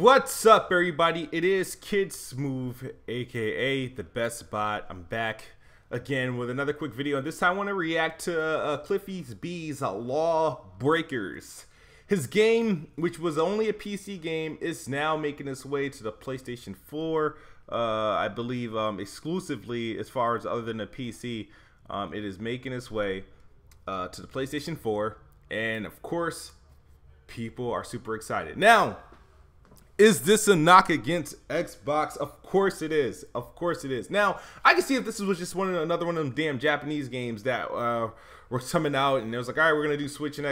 What's up, everybody? It is Kid Smooth, aka the best bot. I'm back again with another quick video, and this time I want to react to Cliffy's B's LawBreakers. His game, which was only a PC game, is now making its way to the PlayStation 4. I believe exclusively, as far as other than the PC, it is making its way to the PlayStation 4, and of course, people are super excited. Now, is this a knock against Xbox? Of course it is. Of course it is. Now, I can see if this was just another one of them damn Japanese games that were coming out, and it was like, all right, we're gonna do Switch and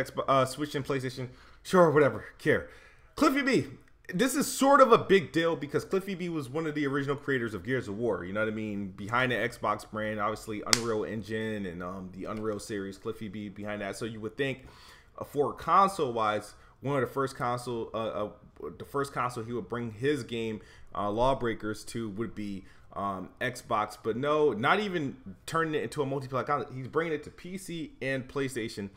Switch and PlayStation. Sure, whatever. Care. Cliffy B. This is sort of a big deal because Cliffy B was one of the original creators of Gears of War. You know what I mean? Behind the Xbox brand, obviously Unreal Engine and the Unreal series. Cliffy B behind that. So you would think, for console-wise, one of the first console he would bring his game LawBreakers to would be Xbox, but no, not even turning it into a multiplayer console. He's bringing it to PC and PlayStation.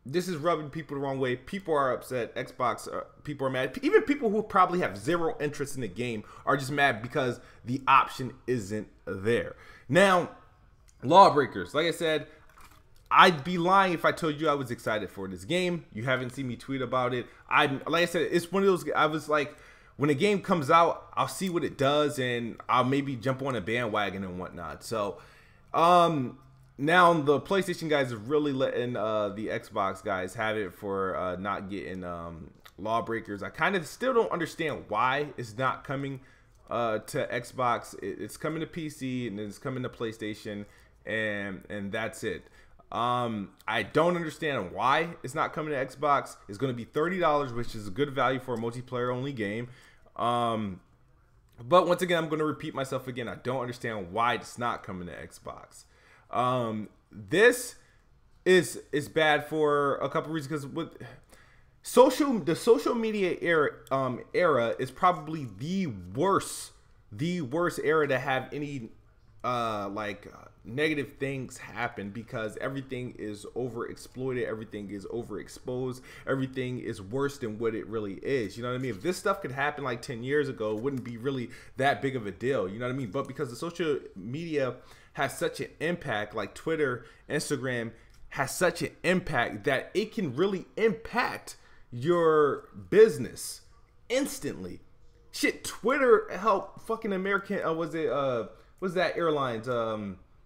This is rubbing people the wrong way. People are upset. Xbox people are mad. Even people who probably have zero interest in the game are just mad because the option isn't there. Now, LawBreakers, like I said, I'd be lying if I told you I was excited for this game. You haven't seen me tweet about it. Like I said, it's one of those. I was like, when a game comes out, I'll see what it does, and I'll maybe jump on a bandwagon and whatnot. So, now the PlayStation guys are really letting the Xbox guys have it for not getting LawBreakers. I kind of still don't understand why it's not coming to Xbox. It's coming to PC and it's coming to PlayStation, and that's it. I don't understand why it's not coming to Xbox. It's going to be $30, which is a good value for a multiplayer only game. But once again, I'm going to repeat myself again. I don't understand why it's not coming to Xbox. This is bad for a couple reasons, because with the social media era is probably the worst era to have any negative things happen, because everything is overexploited, everything is overexposed, everything is worse than what it really is. You know what I mean? If this stuff could happen like 10 years ago, it wouldn't be really that big of a deal. You know what I mean? But because the social media has such an impact, like Twitter, Instagram has such an impact that it can really impact your business instantly. Shit, Twitter helped fucking American, was that airlines,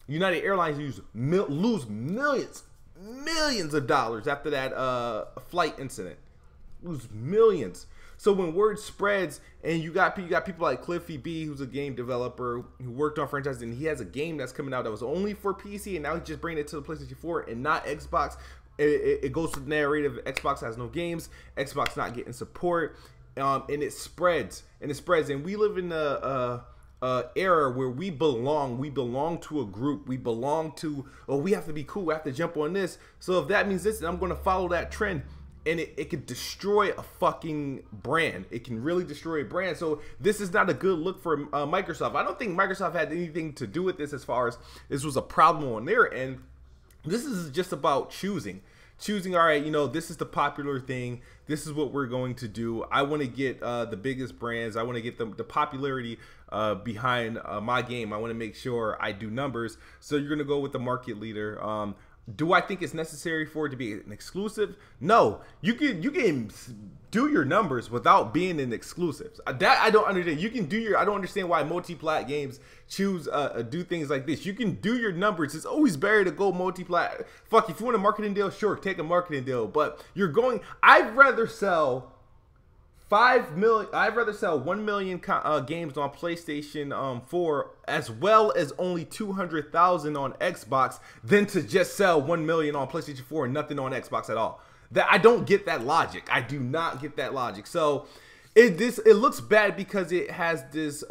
United Airlines lose millions of dollars after that flight incident. Lose millions. So when word spreads, and you got people like Cliffy B, who's a game developer who worked on franchises, and he has a game that's coming out that was only for PC, and now he's just bringing it to the PlayStation 4 and not Xbox. It goes to the narrative: Xbox has no games, Xbox not getting support, and it spreads and it spreads. And we live in a era where we belong to a group, we belong to, oh, we have to be cool, we have to jump on this, so if that means this, then I'm going to follow that trend. And it could destroy a fucking brand. It can really destroy a brand. So this is not a good look for Microsoft. I don't think Microsoft had anything to do with this, as far as this was a problem on their end. This is just about choosing, all right, you know, this is the popular thing, this is what we're going to do. I want to get the biggest brands, I want to get the popularity behind my game. I want to make sure I do numbers, so you're going to go with the market leader. Do I think it's necessary for it to be an exclusive? No. You can do your numbers without being an exclusive. That I don't understand. You can do your, I don't understand why multi-plat games choose do things like this. You can do your numbers. It's always better to go multi-plat. Fuck, if you want a marketing deal, sure, take a marketing deal. But you're going, I'd rather sell 5 million, I'd rather sell 1 million games on PlayStation 4, as well as only 200,000 on Xbox, than to just sell 1 million on PlayStation 4 and nothing on Xbox at all. That, I don't get that logic. I do not get that logic. So it looks bad because it has this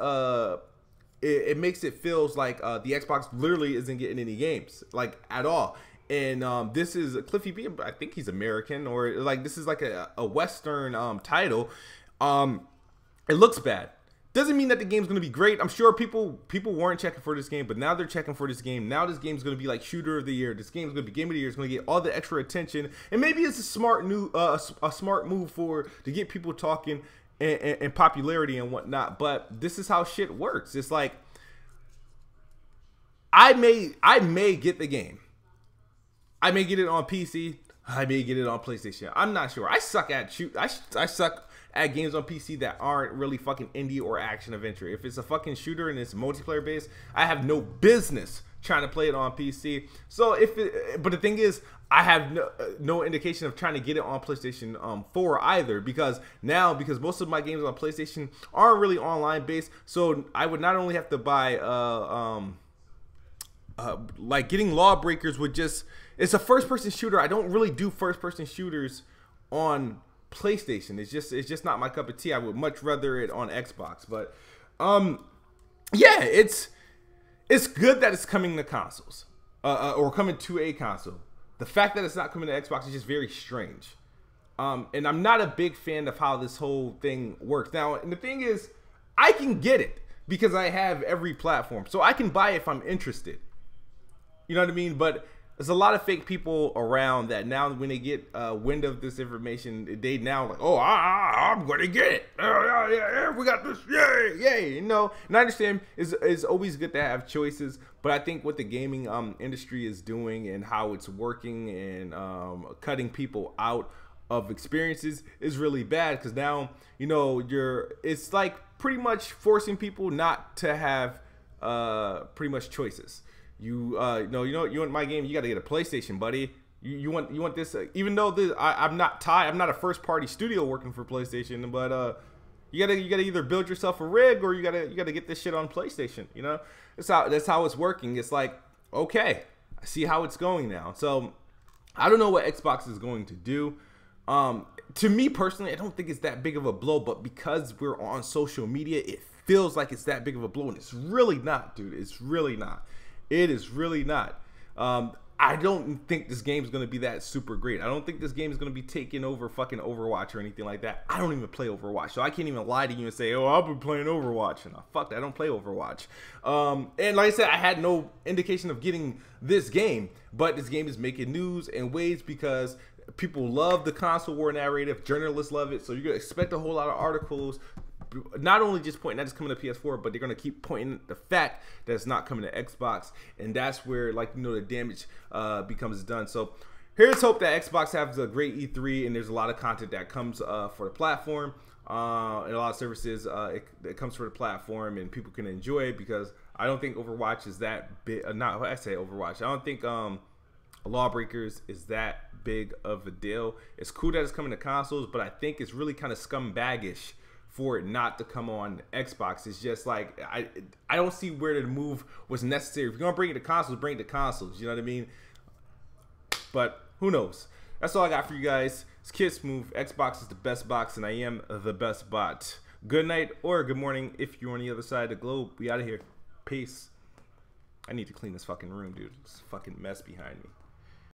it makes it feels like the Xbox literally isn't getting any games, like, at all. And this is Cliffy B. I think he's American, or like this is like a Western title. It looks bad. Doesn't mean that the game's going to be great. I'm sure people weren't checking for this game, but now they're checking for this game. Now this game's going to be like shooter of the year. This game's going to be game of the year. It's going to get all the extra attention, and maybe it's a smart move to get people talking and popularity and whatnot. But this is how shit works. It's like I may get the game. I may get it on PC. I may get it on PlayStation. I'm not sure. I suck at I suck at games on PC that aren't really fucking indie or action adventure. If it's a fucking shooter and it's multiplayer based, I have no business trying to play it on PC. So but the thing is, I have no indication of trying to get it on PlayStation 4 either, because most of my games on PlayStation aren't really online based. So I would not only have to buy like getting LawBreakers would just, it's a first person shooter. I don't really do first person shooters on PlayStation. It's just not my cup of tea. I would much rather it on Xbox. But yeah, it's good that it's coming to consoles or coming to a console. The fact that it's not coming to Xbox is just very strange. And I'm not a big fan of how this whole thing works. Now, and the thing is, I can get it because I have every platform. So I can buy it if I'm interested. You know what I mean? But there's a lot of fake people around that now when they get wind of this information, they now like, oh, I'm going to get it. Yeah, we got this. Yay. You know, and I understand it's always good to have choices. But I think what the gaming industry is doing and how it's working and cutting people out of experiences is really bad, because now, you know, it's like pretty much forcing people not to have pretty much choices. You want my game, you got to get a PlayStation, buddy. You want this, even though I'm not a first party studio working for PlayStation, but you gotta either build yourself a rig or you gotta get this shit on PlayStation. You know, that's how it's working. It's like, okay, I see how it's going now. So I don't know what Xbox is going to do. To me personally, I don't think it's that big of a blow, but because we're on social media, it feels like it's that big of a blow, and it's really not, dude. It's really not. It is really not. I don't think this game is going to be that super great. I don't think this game is going to be taking over fucking Overwatch or anything like that. I don't even play Overwatch, so I can't even lie to you and say, oh, I've been playing Overwatch. And fuck that, I don't play Overwatch. And like I said, I had no indication of getting this game, but this game is making news and waves because people love the console war narrative. Journalists love it, so you're going to expect a whole lot of articles, not only just pointing that it's coming to PS4, but they're going to keep pointing the fact that it's not coming to Xbox. And that's where, like, you know, the damage becomes done. So here's hope that Xbox has a great E3 and there's a lot of content that comes for the platform and a lot of services it comes for the platform and people can enjoy it, because I don't think Overwatch is that big. I say Overwatch. I don't think LawBreakers is that big of a deal. It's cool that it's coming to consoles, but I think it's really kind of scumbaggish for it not to come on Xbox. It's just like, I don't see where the move was necessary. If you're gonna bring it to consoles, bring it to consoles. You know what I mean? But who knows? That's all I got for you guys. It's Kid Smooth. Xbox is the best box, and I am the best bot. Good night or good morning if you're on the other side of the globe. We out of here. Peace. I need to clean this fucking room, dude. It's a fucking mess behind me.